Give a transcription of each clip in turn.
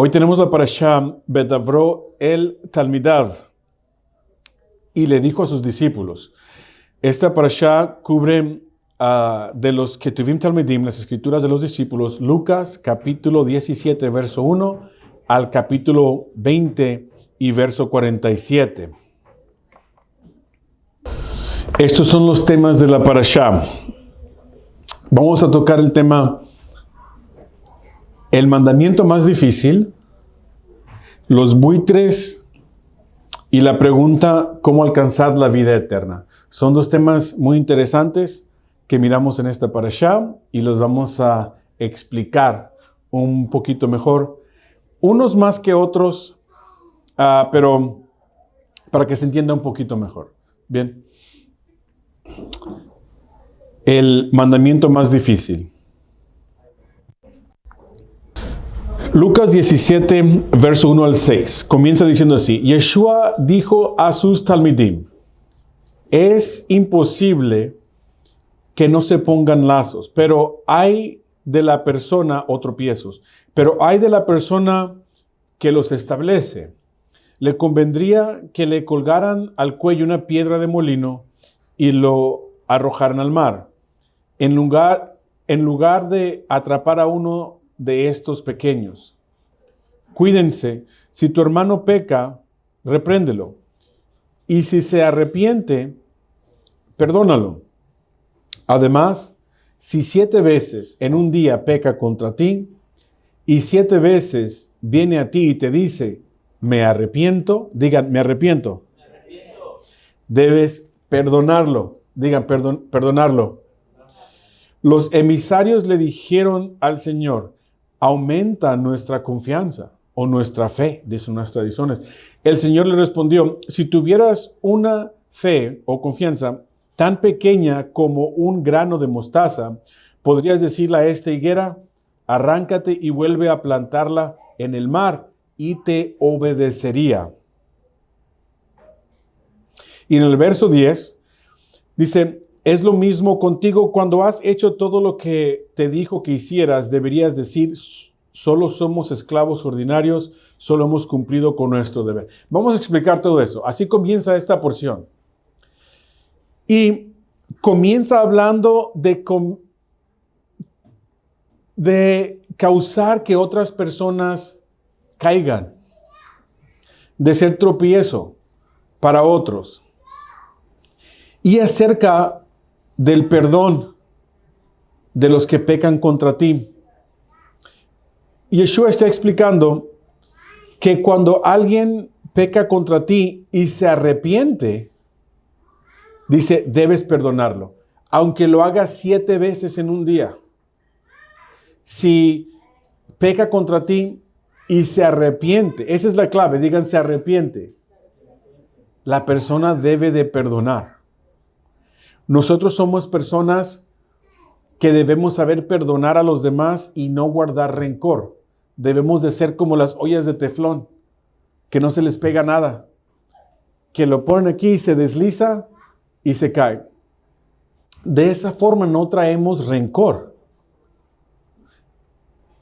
Hoy tenemos la parashá Bedavró el Talmidad y le dijo a sus discípulos. Esta parashá cubre de los Ketuvim Talmidim, las escrituras de los discípulos, Lucas capítulo 17, verso 1 al capítulo 20 y verso 47. Estos son los temas de la parashá. Vamos a tocar el tema, el mandamiento más difícil, los buitres y la pregunta, ¿cómo alcanzar la vida eterna? Son dos temas muy interesantes que miramos en esta parashá y los vamos a explicar un poquito mejor. Unos más que otros, pero para que se entienda un poquito mejor. Bien. El mandamiento más difícil. Lucas 17, verso 1 al 6. Comienza diciendo así. Yeshua dijo a sus talmidim, es imposible que no se pongan lazos, pero hay de la persona, o tropiezos, pero hay de la persona que los establece. Le convendría que le colgaran al cuello una piedra de molino y lo arrojaran al mar. En lugar de atrapar a uno de estos pequeños. Cuídense, si tu hermano peca, repréndelo. Y si se arrepiente, perdónalo. Además, si 7 veces en un día peca contra ti, y 7 veces viene a ti y te dice, me arrepiento, digan, me arrepiento. Debes perdonarlo, digan, perdonarlo. Los emisarios le dijeron al Señor, aumenta nuestra confianza o nuestra fe, dicen unas tradiciones. El Señor le respondió, si tuvieras una fe o confianza tan pequeña como un grano de mostaza, podrías decirle a esta higuera, arráncate y vuelve a plantarla en el mar y te obedecería. Y en el verso 10 dice, es lo mismo contigo cuando has hecho todo lo que te dijo que hicieras, deberías decir, solo somos esclavos ordinarios, solo hemos cumplido con nuestro deber. Vamos a explicar todo eso. Así comienza esta porción. Y comienza hablando de causar que otras personas caigan, de ser tropiezo para otros. Y acerca del perdón de los que pecan contra ti. Yeshua está explicando que cuando alguien peca contra ti y se arrepiente, dice, debes perdonarlo, aunque lo haga 7 veces en un día. Si peca contra ti y se arrepiente, esa es la clave, digan, se arrepiente. La persona debe de perdonar. Nosotros somos personas que debemos saber perdonar a los demás y no guardar rencor. Debemos de ser como las ollas de teflón, que no se les pega nada, que lo ponen aquí y se desliza y se cae. De esa forma no traemos rencor.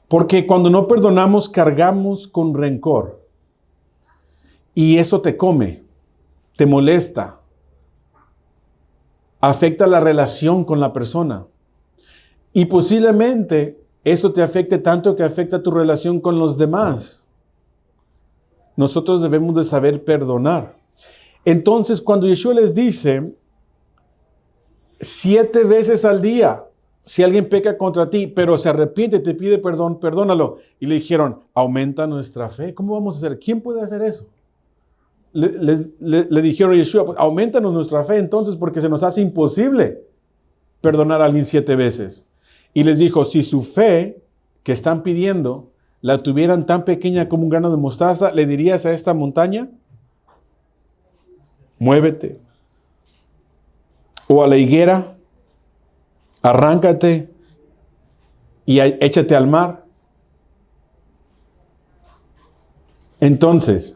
Porque cuando no perdonamos, cargamos con rencor. Y eso te come, te molesta. Afecta la relación con la persona. Y posiblemente eso te afecte tanto que afecta tu relación con los demás. Nosotros debemos de saber perdonar. Entonces, cuando Yeshua les dice, 7 veces al día, si alguien peca contra ti, pero se arrepiente, te pide perdón, perdónalo. Y le dijeron, aumenta nuestra fe. ¿Cómo vamos a hacer? ¿Quién puede hacer eso? Le dijeron a Yeshua, pues, aumentanos nuestra fe entonces porque se nos hace imposible perdonar a alguien 7 veces. Y les dijo, si su fe que están pidiendo la tuvieran tan pequeña como un grano de mostaza, ¿le dirías a esta montaña? Muévete. O a la higuera, arráncate y échate al mar. Entonces,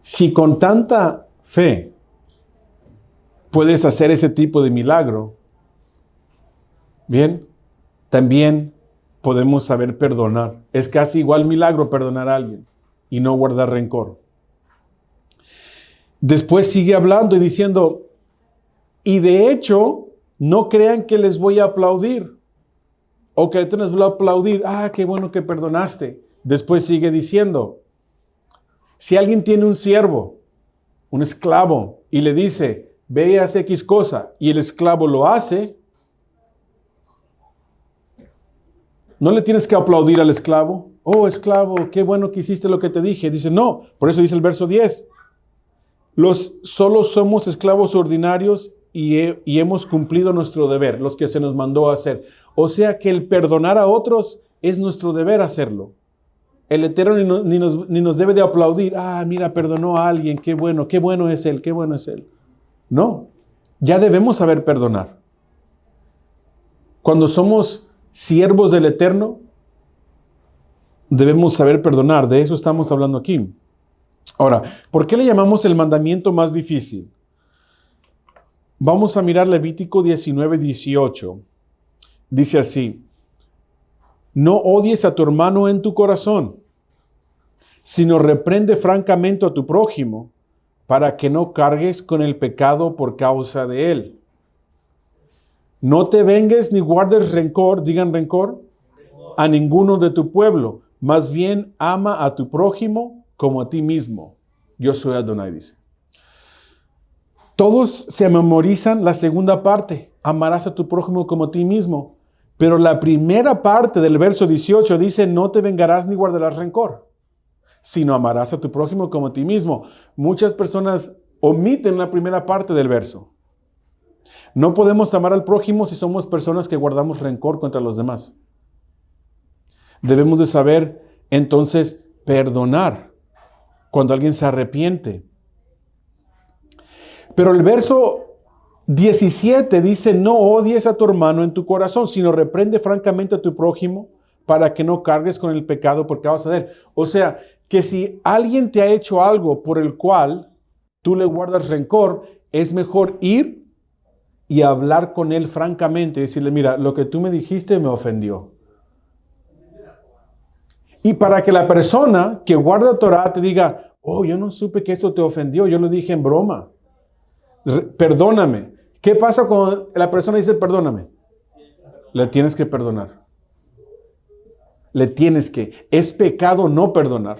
si con tanta fe puedes hacer ese tipo de milagro, bien, también podemos saber perdonar. Es casi igual milagro perdonar a alguien y no guardar rencor. Después sigue hablando y diciendo, y de hecho, no crean que les voy a aplaudir. O que te les voy a aplaudir. Ah, qué bueno que perdonaste. Después sigue diciendo, si alguien tiene un siervo, un esclavo, y le dice, ve y haz X cosa, y el esclavo lo hace, no le tienes que aplaudir al esclavo. Oh, esclavo, qué bueno que hiciste lo que te dije. Dice, no, por eso dice el verso 10. Solo somos esclavos ordinarios y hemos cumplido nuestro deber, los que se nos mandó a hacer. O sea que el perdonar a otros es nuestro deber hacerlo. El Eterno ni nos debe de aplaudir. Ah, mira, perdonó a alguien, qué bueno es él, qué bueno es él. No, ya debemos saber perdonar. Cuando somos siervos del Eterno, debemos saber perdonar. De eso estamos hablando aquí. Ahora, ¿por qué le llamamos el mandamiento más difícil? Vamos a mirar Levítico 19:18. Dice así, no odies a tu hermano en tu corazón, sino reprende francamente a tu prójimo, para que no cargues con el pecado por causa de él. No te vengues ni guardes rencor, digan rencor, a ninguno de tu pueblo, más bien ama a tu prójimo como a ti mismo. Yo soy Adonai, dice. Todos se memorizan la segunda parte, amarás a tu prójimo como a ti mismo. Pero la primera parte del verso 18 dice, no te vengarás ni guardarás rencor, sino amarás a tu prójimo como a ti mismo. Muchas personas omiten la primera parte del verso. No podemos amar al prójimo si somos personas que guardamos rencor contra los demás. Debemos de saber, entonces, perdonar cuando alguien se arrepiente. Pero el verso 17 dice, no odies a tu hermano en tu corazón, sino reprende francamente a tu prójimo para que no cargues con el pecado por causa de él. O sea, que si alguien te ha hecho algo por el cual tú le guardas rencor, es mejor ir y hablar con él francamente, decirle, mira, lo que tú me dijiste me ofendió. Y para que la persona que guarda Torah te diga, oh, yo no supe que eso te ofendió, yo lo dije en broma. Perdóname. ¿Qué pasa cuando la persona dice perdóname? Le tienes que perdonar. Le tienes que. Es pecado no perdonar.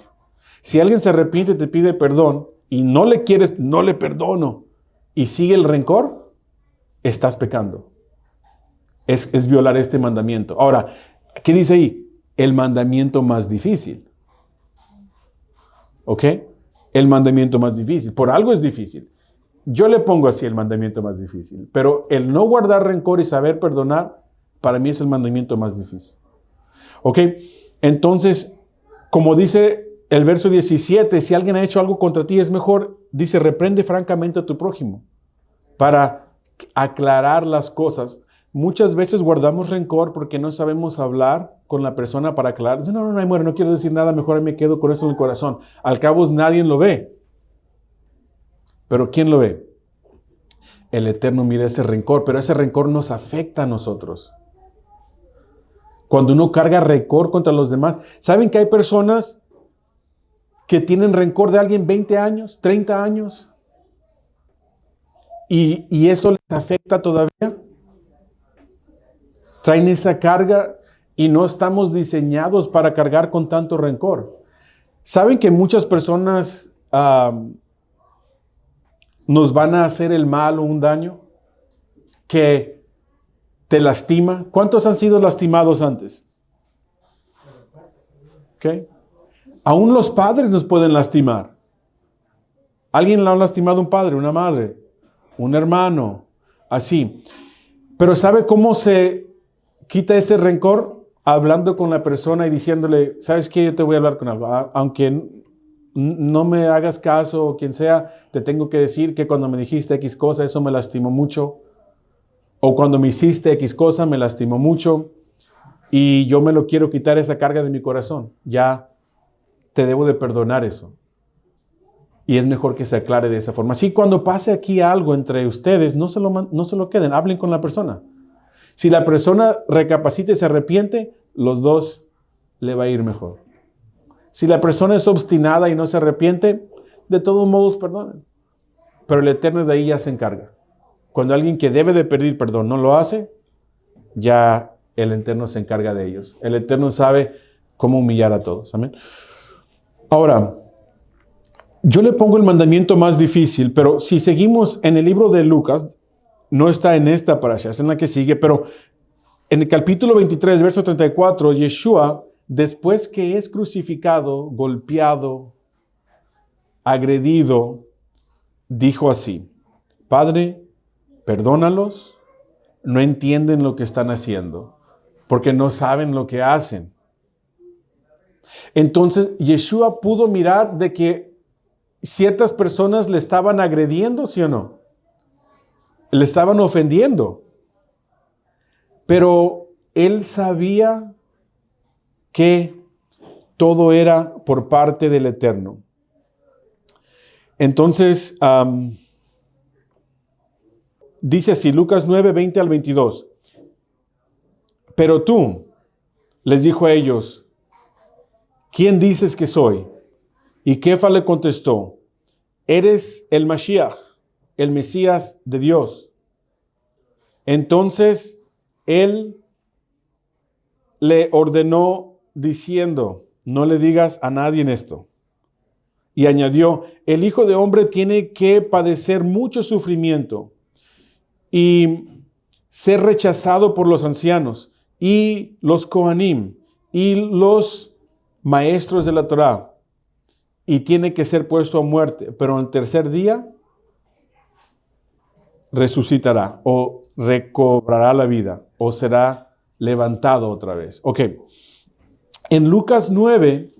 Si alguien se arrepiente y te pide perdón y no le quieres, no le perdono y sigue el rencor, estás pecando. Es violar este mandamiento. Ahora, ¿qué dice ahí? El mandamiento más difícil. ¿Ok? El mandamiento más difícil. Por algo es difícil. Yo le pongo así el mandamiento más difícil. Pero el no guardar rencor y saber perdonar, para mí es el mandamiento más difícil. ¿Ok? Entonces, como dice el verso 17, si alguien ha hecho algo contra ti, es mejor, dice, reprende francamente a tu prójimo para aclarar las cosas. Muchas veces guardamos rencor porque no sabemos hablar con la persona para aclarar. No, bueno, no quiero decir nada, mejor me quedo con eso en el corazón. Al cabo nadie lo ve. Pero ¿quién lo ve? El Eterno mira ese rencor, pero ese rencor nos afecta a nosotros. Cuando uno carga rencor contra los demás, ¿saben que hay personas que tienen rencor de alguien 20 años, 30 años? Y eso les afecta todavía. Traen esa carga y no estamos diseñados para cargar con tanto rencor. ¿Saben que muchas personas nos van a hacer el mal o un daño que te lastima? ¿Cuántos han sido lastimados antes? ¿Okay? Aún los padres nos pueden lastimar. ¿Alguien le ha lastimado un padre, una madre, un hermano? Así. Pero ¿sabe cómo se quita ese rencor? Hablando con la persona y diciéndole, ¿sabes qué? Yo te voy a hablar con algo. Aunque no me hagas caso o quien sea, te tengo que decir que cuando me dijiste X cosa, eso me lastimó mucho. O cuando me hiciste X cosa, me lastimó mucho. Y yo me lo quiero quitar esa carga de mi corazón. Ya te debo de perdonar eso. Y es mejor que se aclare de esa forma. Así cuando pase aquí algo entre ustedes, no se lo queden, hablen con la persona. Si la persona recapacita y se arrepiente, los dos le va a ir mejor. Si la persona es obstinada y no se arrepiente, de todos modos perdonen. Pero el Eterno de ahí ya se encarga. Cuando alguien que debe de pedir perdón no lo hace, ya el Eterno se encarga de ellos. El Eterno sabe cómo humillar a todos. Amén. Ahora, yo le pongo el mandamiento más difícil, pero si seguimos en el libro de Lucas, no está en esta parasha, es en la que sigue, pero en el capítulo 23, verso 34, Yeshua, después que es crucificado, golpeado, agredido, dijo así: Padre, perdónalos, no entienden lo que están haciendo, porque no saben lo que hacen. Entonces, Yeshua pudo mirar de que ciertas personas le estaban agrediendo, ¿sí o no? Le estaban ofendiendo. Pero él sabía que todo era por parte del Eterno. Entonces, dice así, Lucas 9, 20 al 22. Pero tú, les dijo a ellos, ¿quién dices que soy? Y Kefa le contestó, eres el Mashiach, el Mesías de Dios. Entonces, él le ordenó diciendo, no le digas a nadie en esto. Y añadió, el Hijo de Hombre tiene que padecer mucho sufrimiento y ser rechazado por los ancianos y los Kohanim y los maestros de la Torá, y tiene que ser puesto a muerte, pero en el tercer día resucitará o recobrará la vida o será levantado otra vez. Ok. En Lucas 9,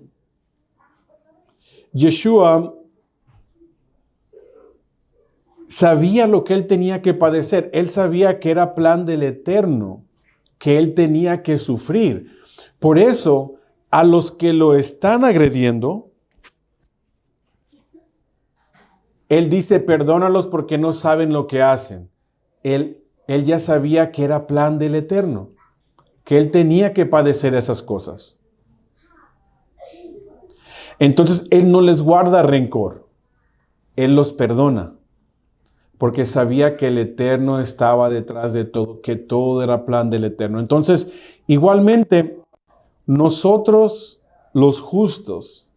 Yeshua sabía lo que él tenía que padecer. Él sabía que era plan del Eterno, que él tenía que sufrir. Por eso, a los que lo están agrediendo, él dice, perdónalos porque no saben lo que hacen. Él ya sabía que era plan del Eterno, que él tenía que padecer esas cosas. Entonces, él no les guarda rencor. Él los perdona, porque sabía que el Eterno estaba detrás de todo, que todo era plan del Eterno. Entonces, igualmente, nosotros, los justos,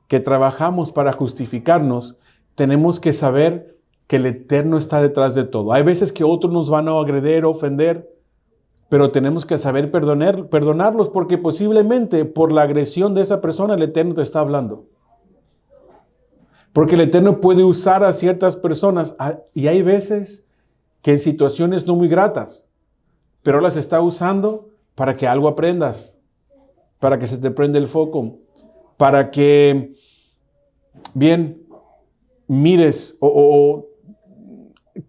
que trabajamos para justificarnos, tenemos que saber que el Eterno está detrás de todo. Hay veces que otros nos van a agredir o ofender, pero tenemos que saber perdonarlos, porque posiblemente por la agresión de esa persona el Eterno te está hablando. Porque el Eterno puede usar a ciertas personas, y hay veces que en situaciones no muy gratas, pero las está usando para que algo aprendas, para que se te prenda el foco, para que, bien, mires o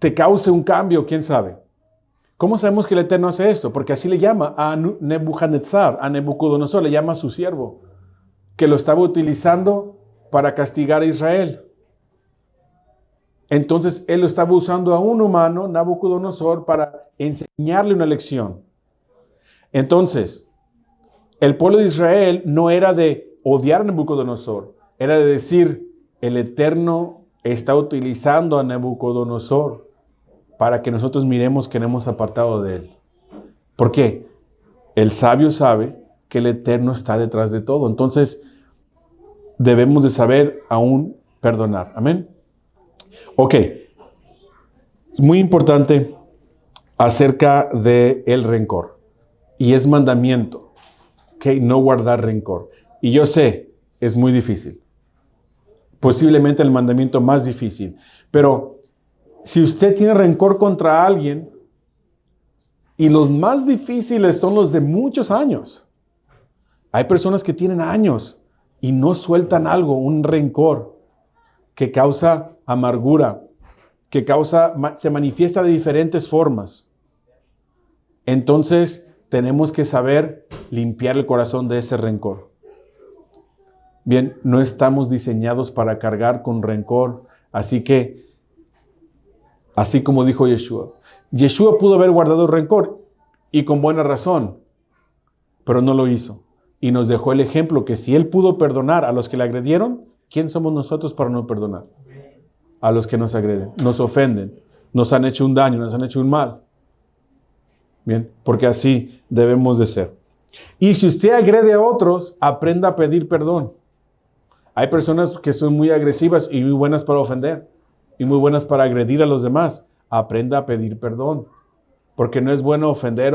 te cause un cambio, quién sabe. ¿Cómo sabemos que el Eterno hace esto? Porque así le llama a Nebuchadnezzar, a Nabucodonosor, le llama a su siervo, que lo estaba utilizando para castigar a Israel. Entonces, él lo estaba usando a un humano, Nabucodonosor, para enseñarle una lección. Entonces, el pueblo de Israel no era de odiar a Nabucodonosor, era de decir, el Eterno está utilizando a Nabucodonosor para que nosotros miremos que no hemos apartado de él. ¿Por qué? El sabio sabe que el Eterno está detrás de todo. Entonces, debemos de saber aún perdonar. Amén. Ok. Muy importante acerca del rencor. Y es mandamiento. Ok, no guardar rencor. Y yo sé, es muy difícil. Posiblemente el mandamiento más difícil. Pero si usted tiene rencor contra alguien, y los más difíciles son los de muchos años. Hay personas que tienen años y no sueltan algo, un rencor que causa amargura, que se manifiesta de diferentes formas. Entonces, tenemos que saber limpiar el corazón de ese rencor. Bien, no estamos diseñados para cargar con rencor, así que, así como dijo Yeshua, Yeshua pudo haber guardado rencor y con buena razón, pero no lo hizo. Y nos dejó el ejemplo que si Él pudo perdonar a los que le agredieron, ¿quién somos nosotros para no perdonar? A los que nos agreden, nos ofenden, nos han hecho un daño, nos han hecho un mal. Bien, porque así debemos de ser. Y si usted agrede a otros, aprenda a pedir perdón. Hay personas que son muy agresivas y muy buenas para ofender y muy buenas para agredir a los demás. Aprenda a pedir perdón, porque no es bueno ofender.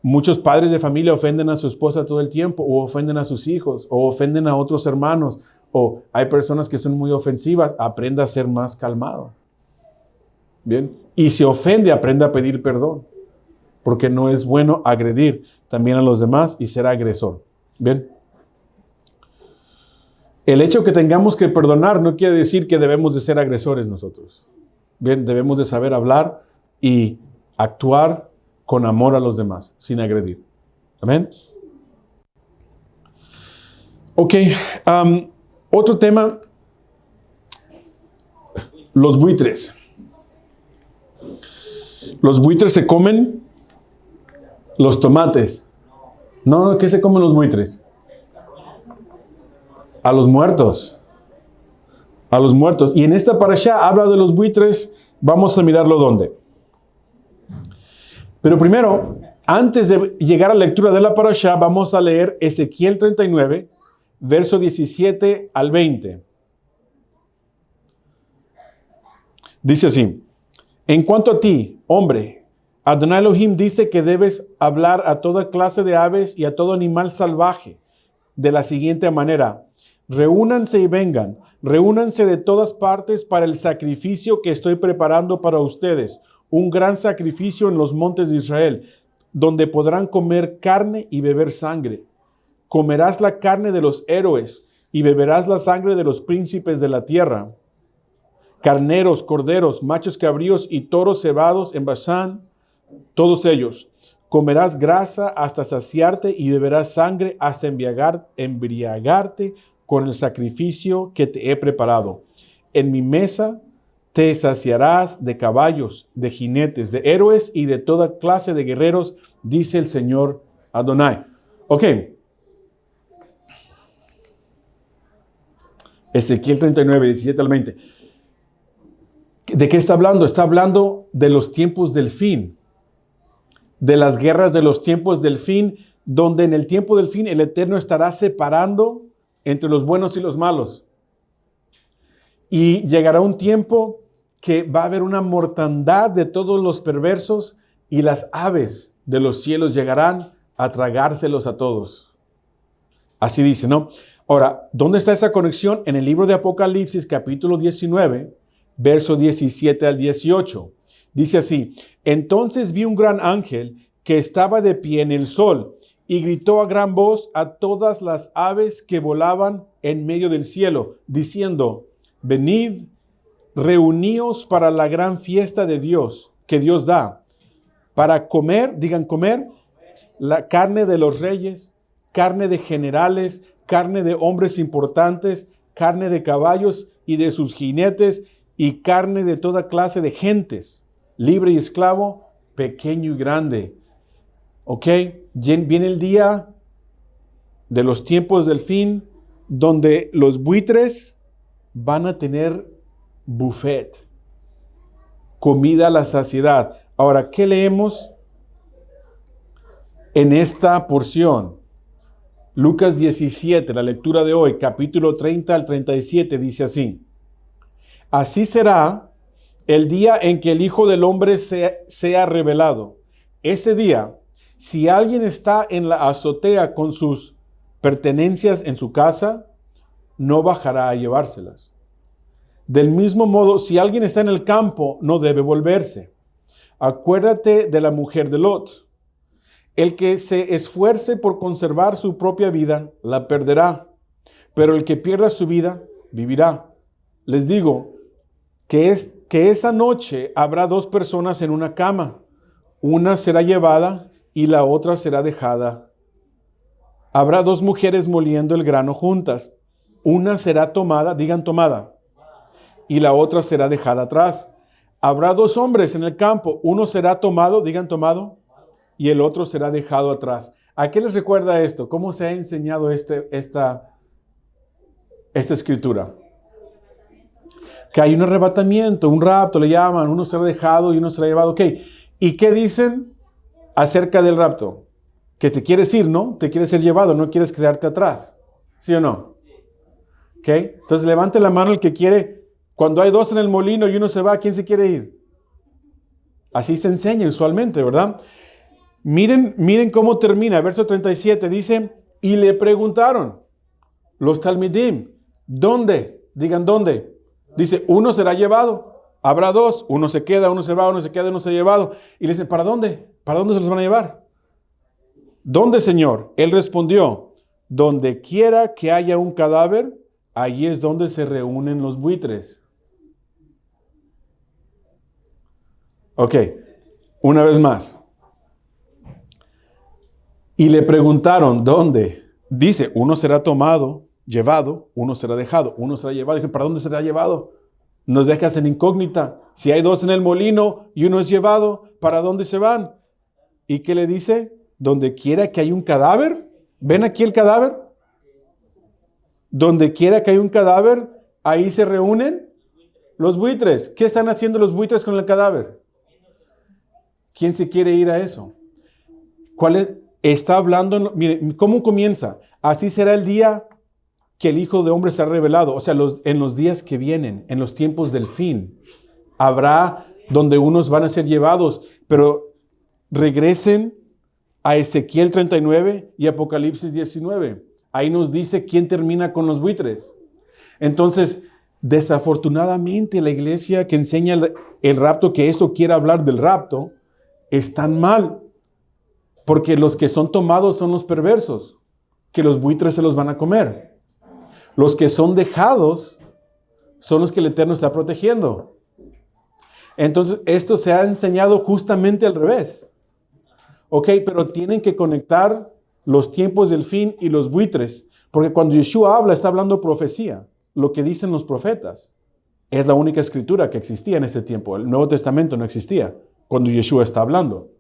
Muchos padres de familia ofenden a su esposa todo el tiempo, o ofenden a sus hijos, o ofenden a otros hermanos, o hay personas que son muy ofensivas. Aprenda a ser más calmado. Bien, y si ofende, aprenda a pedir perdón, porque no es bueno agredir también a los demás y ser agresor. Bien. El hecho que tengamos que perdonar no quiere decir que debemos de ser agresores nosotros. Bien, debemos de saber hablar y actuar con amor a los demás, sin agredir. Amén. Ok, otro tema, los buitres. Los buitres se comen los tomates. No, ¿qué se comen los buitres? A los muertos. A los muertos. Y en esta parashá habla de los buitres. Vamos a mirarlo dónde. Pero primero, antes de llegar a la lectura de la parashá, vamos a leer Ezequiel 39, verso 17 al 20. Dice así: en cuanto a ti, hombre, Adonai Elohim dice que debes hablar a toda clase de aves y a todo animal salvaje de la siguiente manera: reúnanse y vengan, reúnanse de todas partes para el sacrificio que estoy preparando para ustedes, un gran sacrificio en los montes de Israel, donde podrán comer carne y beber sangre. Comerás la carne de los héroes y beberás la sangre de los príncipes de la tierra. Carneros, corderos, machos cabríos y toros cebados en Basán, todos ellos. Comerás grasa hasta saciarte y beberás sangre hasta embriagarte con el sacrificio que te he preparado. En mi mesa te saciarás de caballos, de jinetes, de héroes y de toda clase de guerreros, dice el Señor Adonai. Ok. Ezequiel 39, 17 al 20. ¿De qué está hablando? Está hablando de los tiempos del fin. De las guerras de los tiempos del fin, donde en el tiempo del fin el Eterno estará separando entre los buenos y los malos. Y llegará un tiempo que va a haber una mortandad de todos los perversos y las aves de los cielos llegarán a tragárselos a todos. Así dice, ¿no? Ahora, ¿dónde está esa conexión? En el libro de Apocalipsis, capítulo 19, verso 17 al 18. Dice así: entonces vi un gran ángel que estaba de pie en el sol y gritó a gran voz a todas las aves que volaban en medio del cielo, diciendo: venid, reuníos para la gran fiesta de Dios, que Dios da, para comer, digan comer, la carne de los reyes, carne de generales, carne de hombres importantes, carne de caballos y de sus jinetes, y carne de toda clase de gentes, libre y esclavo, pequeño y grande. ¿Ok? Viene el día de los tiempos del fin, donde los buitres van a tener buffet, comida a la saciedad. Ahora, ¿qué leemos en esta porción? Lucas 17, la lectura de hoy, capítulo 30 al 37, dice así: así será el día en que el Hijo del Hombre sea revelado. Ese día, si alguien está en la azotea con sus pertenencias en su casa, no bajará a llevárselas. Del mismo modo, si alguien está en el campo, no debe volverse. Acuérdate de la mujer de Lot. El que se esfuerce por conservar su propia vida, la perderá. Pero el que pierda su vida, vivirá. Les digo que esa noche habrá dos personas en una cama. Una será llevada y la otra será dejada. Habrá dos mujeres moliendo el grano juntas. Una será tomada, digan tomada, y la otra será dejada atrás. Habrá dos hombres en el campo. Uno será tomado, digan tomado, y el otro será dejado atrás. ¿A qué les recuerda esto? ¿Cómo se ha enseñado esta escritura? Que hay un arrebatamiento, un rapto, le llaman, uno será dejado y uno será llevado. Ok, ¿y qué dicen acerca del rapto? Que te quieres ir, ¿no? Te quieres ser llevado, no quieres quedarte atrás. ¿Sí o no? Ok, entonces levante la mano el que quiere. Cuando hay dos en el molino y uno se va, ¿quién se quiere ir? Así se enseña usualmente, ¿verdad? Miren cómo termina. Verso 37 dice, y le preguntaron los talmidim, ¿dónde? Digan, ¿dónde? Dice, uno será llevado. Habrá dos. Uno se queda, uno se va, uno se queda, uno se ha llevado. Y le dicen, ¿para dónde? ¿Para dónde se los van a llevar? ¿Dónde, Señor? Él respondió, donde quiera que haya un cadáver, allí es donde se reúnen los buitres. Ok, una vez más. Y le preguntaron, ¿dónde? Dice, uno será tomado, llevado, uno será dejado, uno será llevado. Dije, ¿para dónde será llevado? Nos dejas en incógnita. Si hay dos en el molino y uno es llevado, ¿para dónde se van? ¿Y qué le dice? Donde quiera que haya un cadáver. ¿Ven aquí el cadáver? Donde quiera que haya un cadáver, ahí se reúnen los buitres. ¿Qué están haciendo los buitres con el cadáver? ¿Quién se quiere ir a eso? ¿Cuál es? Está hablando, mire, ¿cómo comienza? Así será el día que el Hijo de Hombre será revelado. O sea, en los días que vienen, en los tiempos del fin, habrá donde unos van a ser llevados, pero regresen a Ezequiel 39 y Apocalipsis 19. Ahí nos dice quién termina con los buitres. Entonces, desafortunadamente, la iglesia que enseña el rapto, que eso quiere hablar del rapto, están mal. Porque los que son tomados son los perversos, que los buitres se los van a comer. Los que son dejados son los que el Eterno está protegiendo. Entonces, esto se ha enseñado justamente al revés. Ok, pero tienen que conectar los tiempos del fin y los buitres, porque cuando Yeshua habla, está hablando profecía, lo que dicen los profetas. Es la única escritura que existía en ese tiempo. El Nuevo Testamento no existía cuando Yeshua está hablando.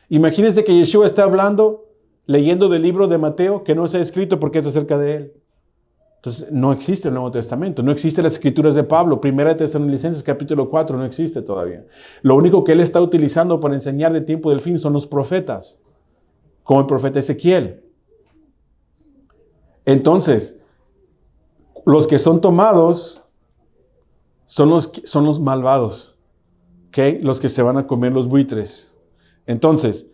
Imagínense que Yeshua está hablando, leyendo del libro de Mateo, que no se ha escrito porque es acerca de él. Entonces, no existe el Nuevo Testamento, no existen las escrituras de Pablo. Primera de Tesalonicenses, capítulo 4, no existe todavía. Lo único que él está utilizando para enseñar del tiempo del fin son los profetas, como el profeta Ezequiel. Entonces, los que son tomados son los malvados, ¿okay? Los que se van a comer los buitres. Entonces,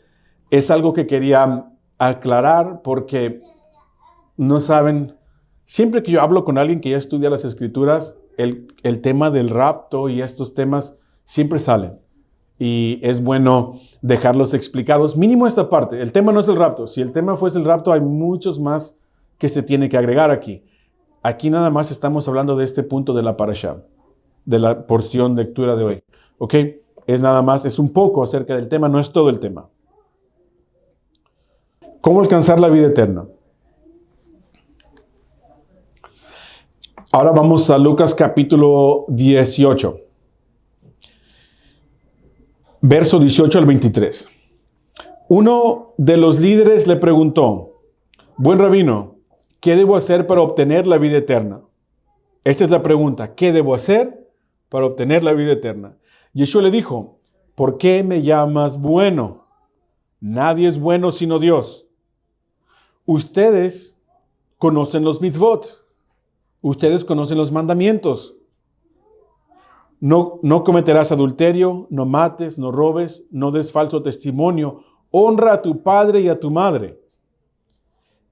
es algo que quería aclarar porque no saben, siempre que yo hablo con alguien que ya estudia las escrituras, el tema del rapto y estos temas siempre salen. Y es bueno dejarlos explicados, mínimo esta parte. El tema no es el rapto. Si el tema fuese el rapto, hay muchos más que se tiene que agregar aquí. Aquí nada más estamos hablando de este punto de la parashá, de la porción de lectura de hoy. ¿Ok? Es nada más, es un poco acerca del tema, no es todo el tema. ¿Cómo alcanzar la vida eterna? Ahora vamos a Lucas capítulo 18. Verso 18 al 23. Uno de los líderes le preguntó, buen rabino, ¿qué debo hacer para obtener la vida eterna? Esta es la pregunta, ¿qué debo hacer para obtener la vida eterna? Yeshua le dijo, ¿por qué me llamas bueno? Nadie es bueno sino Dios. Ustedes conocen los mitzvot. Ustedes conocen los mandamientos. No cometerás adulterio, no mates, no robes, no des falso testimonio. Honra a tu padre y a tu madre.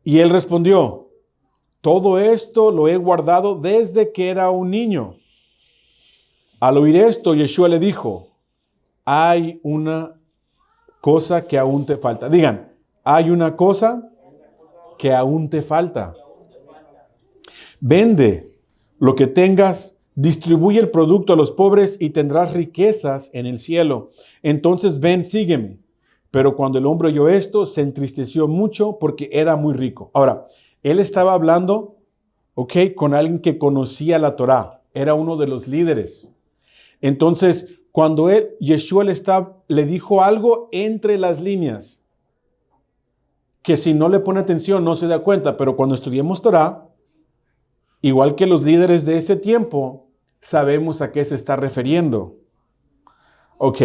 Y él respondió, todo esto lo he guardado desde que era un niño. Al oír esto, Yeshua le dijo, hay una cosa que aún te falta. Digan, hay una cosa que aún te falta. Vende lo que tengas, distribuye el producto a los pobres y tendrás riquezas en el cielo. Entonces ven, sígueme. Pero cuando el hombre oyó esto, se entristeció mucho porque era muy rico. Ahora, él estaba hablando, con alguien que conocía la Torá. Era uno de los líderes. Entonces, cuando Yeshua le dijo algo entre las líneas, que si no le pone atención no se da cuenta, pero cuando estudiemos Torah, igual que los líderes de ese tiempo, sabemos a qué se está refiriendo. Ok,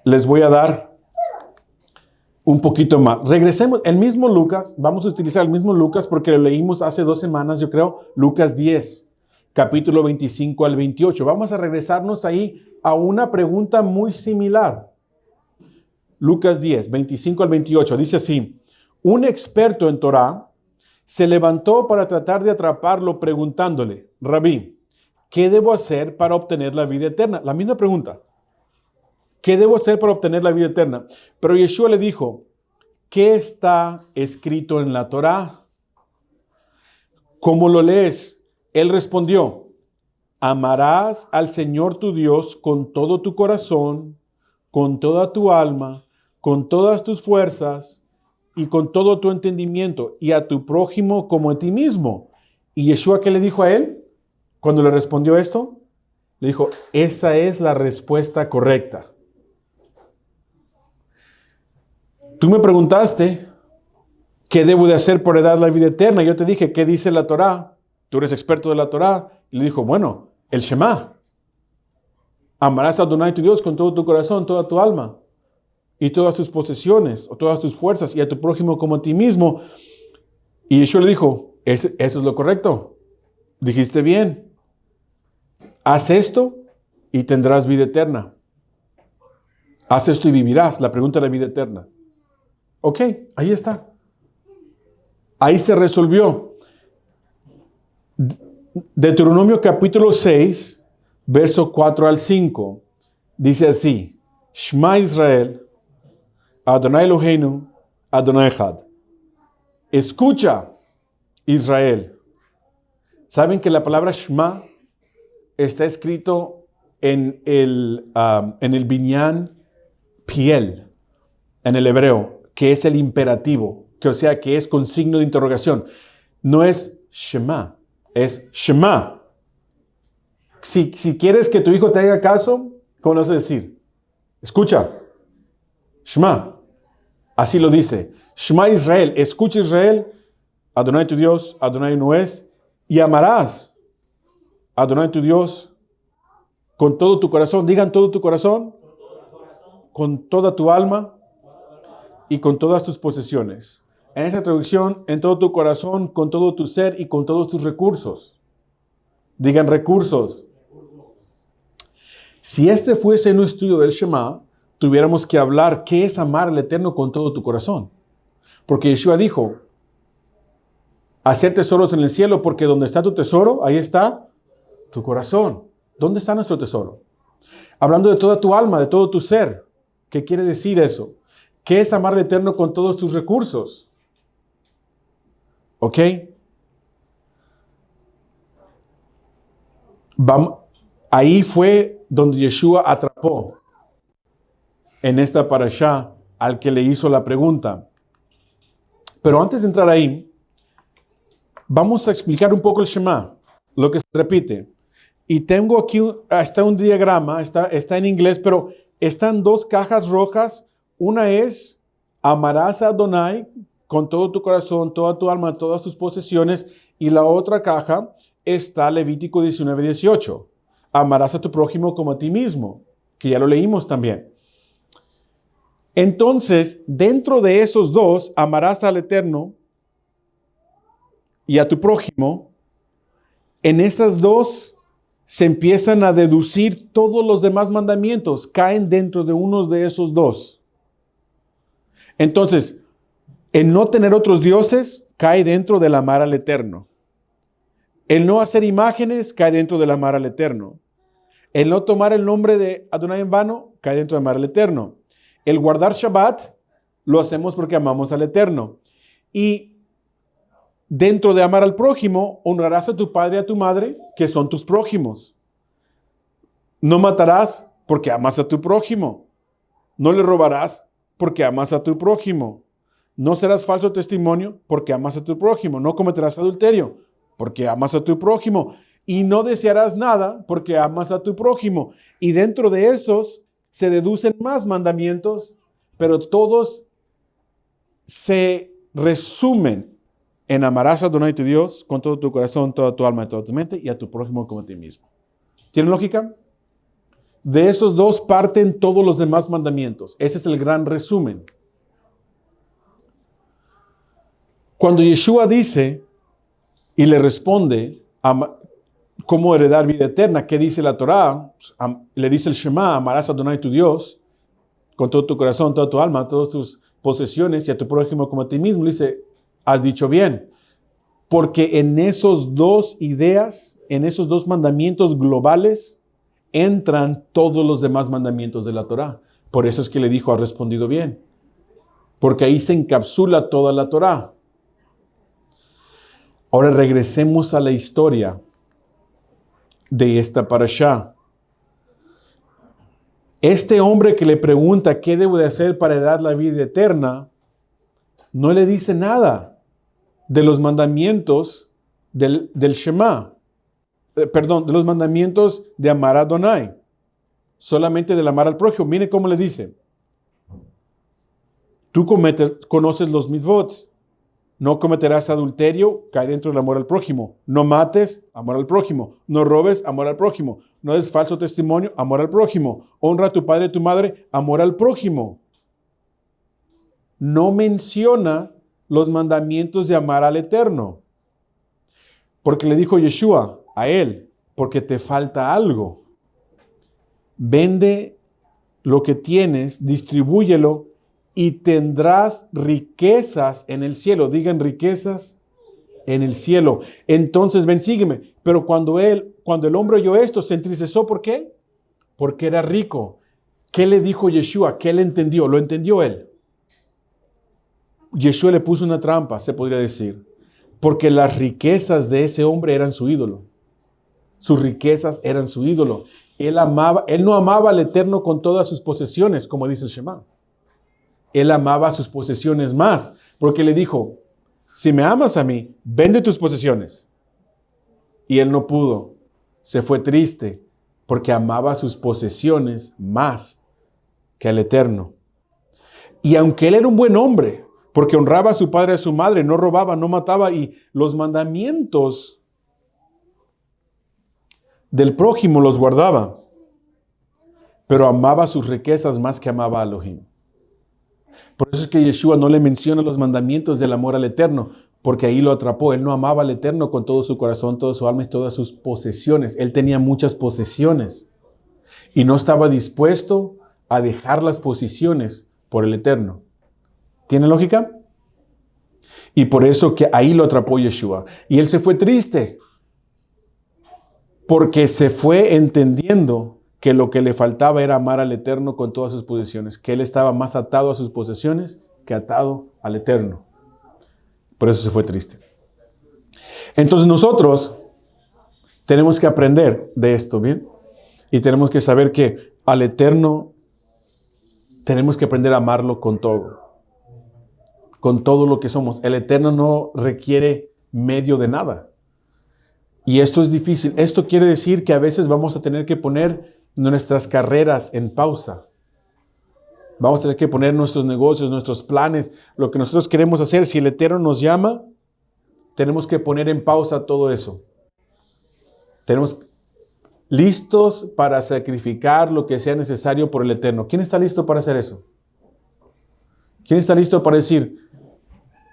les voy a dar un poquito más. Regresemos, el mismo Lucas, vamos a utilizar el mismo Lucas porque lo leímos hace 2 semanas, yo creo, Lucas 10, capítulo 25 al 28. Vamos a regresarnos ahí a una pregunta muy similar. Lucas 10, 25 al 28, dice así: un experto en Torah se levantó para tratar de atraparlo preguntándole: Rabí, ¿qué debo hacer para obtener la vida eterna? La misma pregunta. ¿Qué debo hacer para obtener la vida eterna? Pero Yeshua le dijo: ¿qué está escrito en la Torah? ¿Cómo lo lees? Él respondió: amarás al Señor tu Dios con todo tu corazón, con toda tu alma, con todas tus fuerzas y con todo tu entendimiento, y a tu prójimo como a ti mismo. ¿Y Yeshua qué le dijo a él cuando le respondió esto? Le dijo: esa es la respuesta correcta. Tú me preguntaste, ¿qué debo de hacer para dar la vida eterna? Yo te dije, ¿qué dice la Torah? Tú eres experto de la Torah. Y le dijo, bueno, el Shema. Amarás a Adonai tu Dios con todo tu corazón, toda tu alma, y todas tus posesiones, o todas tus fuerzas, y a tu prójimo como a ti mismo. Y Yeshua le dijo, eso es lo correcto. Dijiste bien. Haz esto y tendrás vida eterna. Haz esto y vivirás. La pregunta de la vida eterna. Ok, ahí está. Ahí se resolvió. Deuteronomio capítulo 6, verso 4 al 5, dice así: Shema Israel, Adonai Eloheinu, Adonai Echad. Escucha, Israel. ¿Saben que la palabra Shema está escrito en el binyan piel, en el hebreo, que es el imperativo, que es con signo de interrogación? No es Shema, es Shema. Si quieres que tu hijo te haga caso, ¿cómo lo vas a decir? Escucha, Shema. Así lo dice. Shema Israel, escucha Israel, Adonai tu Dios, Adonai uno es, y amarás a Adonai tu Dios con todo tu corazón. Digan todo tu corazón, con toda tu alma y con todas tus posesiones. En esa traducción, en todo tu corazón, con todo tu ser y con todos tus recursos. Digan recursos. Si este fuese un estudio del Shema, tuviéramos que hablar qué es amar al Eterno con todo tu corazón. Porque Yeshua dijo, hacer tesoros en el cielo, porque donde está tu tesoro, ahí está tu corazón. ¿Dónde está nuestro tesoro? Hablando de toda tu alma, de todo tu ser. ¿Qué quiere decir eso? ¿Qué es amar al Eterno con todos tus recursos? ¿Ok? Ahí fue donde Yeshua atrapó en esta parashá al que le hizo la pregunta. Pero antes de entrar ahí, vamos a explicar un poco el Shema, lo que se repite. Y tengo aquí hasta un diagrama, está en inglés, pero están 2 cajas rojas. Una es, amarás a Adonai con todo tu corazón, toda tu alma, todas tus posesiones. Y la otra caja está Levítico 19:18. Amarás a tu prójimo como a ti mismo, que ya lo leímos también. Entonces, dentro de esos 2, amarás al Eterno y a tu prójimo. En estas 2 se empiezan a deducir todos los demás mandamientos, caen dentro de unos de esos 2. Entonces, el no tener otros dioses cae dentro del amar al Eterno. El no hacer imágenes cae dentro del amar al Eterno. El no tomar el nombre de Adonai en vano cae dentro del amar al Eterno. El guardar Shabbat lo hacemos porque amamos al Eterno. Y dentro de amar al prójimo, honrarás a tu padre y a tu madre, que son tus prójimos. No matarás porque amas a tu prójimo. No le robarás porque amas a tu prójimo. No serás falso testimonio porque amas a tu prójimo. No cometerás adulterio porque amas a tu prójimo. Y no desearás nada porque amas a tu prójimo. Y dentro de esos se deducen más mandamientos, pero todos se resumen en amarás a Adonai tu Dios con todo tu corazón, toda tu alma y toda tu mente, y a tu prójimo como a ti mismo. ¿Tiene lógica? De esos dos parten todos los demás mandamientos. Ese es el gran resumen. Cuando Yeshua dice y le responde cómo heredar vida eterna, ¿qué dice la Torá? Le dice el Shema, amarás a Adonai tu Dios con todo tu corazón, toda tu alma, todas tus posesiones y a tu prójimo como a ti mismo. Le dice, has dicho bien. Porque en esos dos ideas, en esos dos mandamientos globales, entran todos los demás mandamientos de la Torá. Por eso es que le dijo, has respondido bien. Porque ahí se encapsula toda la Torá. Ahora regresemos a la historia de esta parashá. Este hombre que le pregunta qué debo de hacer para heredar la vida eterna, no le dice nada de los mandamientos del Shema. De los mandamientos de amar a Adonai. Solamente del amar al prójimo. Mire cómo le dice. Tú conoces los mitzvot. No cometerás adulterio, cae dentro del amor al prójimo. No mates, amor al prójimo. No robes, amor al prójimo. No des falso testimonio, amor al prójimo. Honra a tu padre y tu madre, amor al prójimo. No menciona los mandamientos de amar al Eterno. Porque le dijo Yeshua a él, porque te falta algo. Vende lo que tienes, distribúyelo y tendrás riquezas en el cielo. Digan riquezas en el cielo. Entonces ven, sígueme. Pero cuando el hombre oyó esto, se entristeció. ¿Por qué? Porque era rico. ¿Qué le dijo Yeshua? ¿Qué él entendió? Lo entendió él. Yeshua le puso una trampa, se podría decir. Porque las riquezas de ese hombre eran su ídolo. Sus riquezas eran su ídolo. Él no amaba al Eterno con todas sus posesiones, como dice el Shema. Él amaba sus posesiones más, porque le dijo, si me amas a mí, vende tus posesiones. Y él no pudo. Se fue triste, porque amaba sus posesiones más que al Eterno. Y aunque él era un buen hombre, porque honraba a su padre y a su madre, no robaba, no mataba, y los mandamientos del prójimo los guardaba, pero amaba sus riquezas más que amaba a Elohim. Por eso es que Yeshua no le menciona los mandamientos del amor al Eterno, porque ahí lo atrapó. Él no amaba al Eterno con todo su corazón, toda su alma y todas sus posesiones. Él tenía muchas posesiones y no estaba dispuesto a dejar las posesiones por el Eterno. ¿Tiene lógica? Y por eso que ahí lo atrapó Yeshua. Y él se fue triste, porque se fue entendiendo que lo que le faltaba era amar al Eterno con todas sus posesiones, que él estaba más atado a sus posesiones que atado al Eterno. Por eso se fue triste. Entonces nosotros tenemos que aprender de esto, ¿bien? Y tenemos que saber que al Eterno tenemos que aprender a amarlo con todo lo que somos. El Eterno no requiere medio de nada. Y esto es difícil. Esto quiere decir que a veces vamos a tener que poner nuestras carreras en pausa. Vamos a tener que poner nuestros negocios, nuestros planes, lo que nosotros queremos hacer. Si el Eterno nos llama, tenemos que poner en pausa todo eso. Tenemos listos para sacrificar lo que sea necesario por el Eterno. ¿Quién está listo para hacer eso? ¿Quién está listo para decir,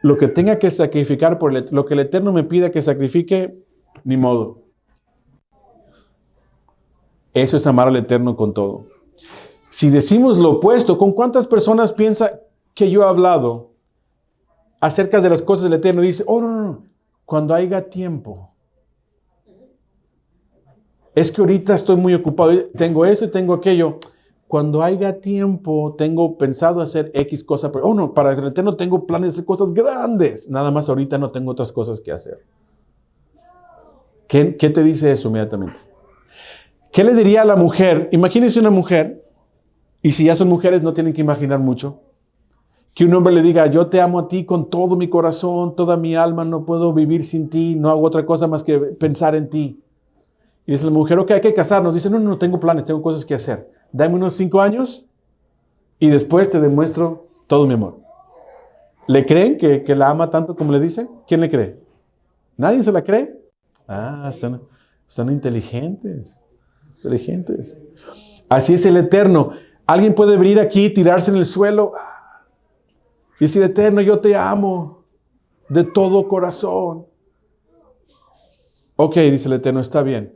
lo que tenga que sacrificar lo que el Eterno me pida que sacrifique, ni modo? Eso es amar al Eterno con todo. Si decimos lo opuesto, ¿con cuántas personas piensa que yo he hablado acerca de las cosas del Eterno? Dice, no, cuando haya tiempo. Es que ahorita estoy muy ocupado, tengo eso y tengo aquello. Cuando haya tiempo, tengo pensado hacer X cosa, pero no, para el Eterno tengo planes de hacer cosas grandes. Nada más ahorita no tengo otras cosas que hacer. ¿Qué te dice eso inmediatamente? ¿Qué le diría a la mujer? Imagínense una mujer, y si ya son mujeres no tienen que imaginar mucho, que un hombre le diga, yo te amo a ti con todo mi corazón, toda mi alma, no puedo vivir sin ti, no hago otra cosa más que pensar en ti. Y dice la mujer, ok, hay que casarnos. Dice, no tengo planes, tengo cosas que hacer. Dame unos 5 años y después te demuestro todo mi amor. ¿Le creen que la ama tanto como le dice? ¿Quién le cree? ¿Nadie se la cree? Ah, están inteligentes. Inteligentes. Así es el Eterno. Alguien puede venir aquí, tirarse en el suelo y decir, Eterno, yo te amo de todo corazón. Ok, dice el Eterno, está bien.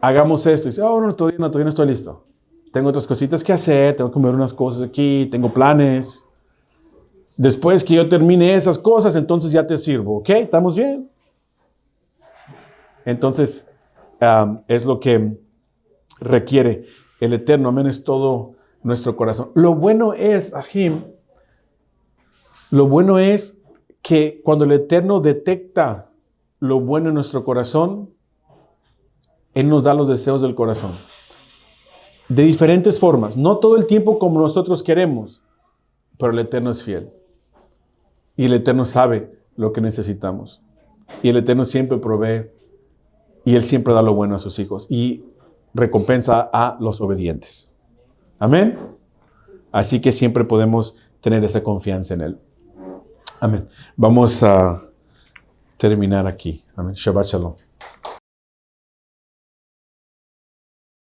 Hagamos esto. Y dice, oh, no, todavía no estoy listo. Tengo otras cositas que hacer, tengo que comer unas cosas aquí, tengo planes. Después que yo termine esas cosas, entonces ya te sirvo. ¿Ok? ¿Estamos bien? Entonces, es lo que requiere el Eterno. Amén, es todo nuestro corazón. Lo bueno es, Ajim, lo bueno es que cuando el Eterno detecta lo bueno en nuestro corazón, Él nos da los deseos del corazón. De diferentes formas. No todo el tiempo como nosotros queremos, pero el Eterno es fiel. Y el Eterno sabe lo que necesitamos. Y el Eterno siempre provee. Y Él siempre da lo bueno a sus hijos. Y recompensa a los obedientes. Amén. Así que siempre podemos tener esa confianza en Él. Amén. Vamos a terminar aquí. Amén. Shabbat Shalom.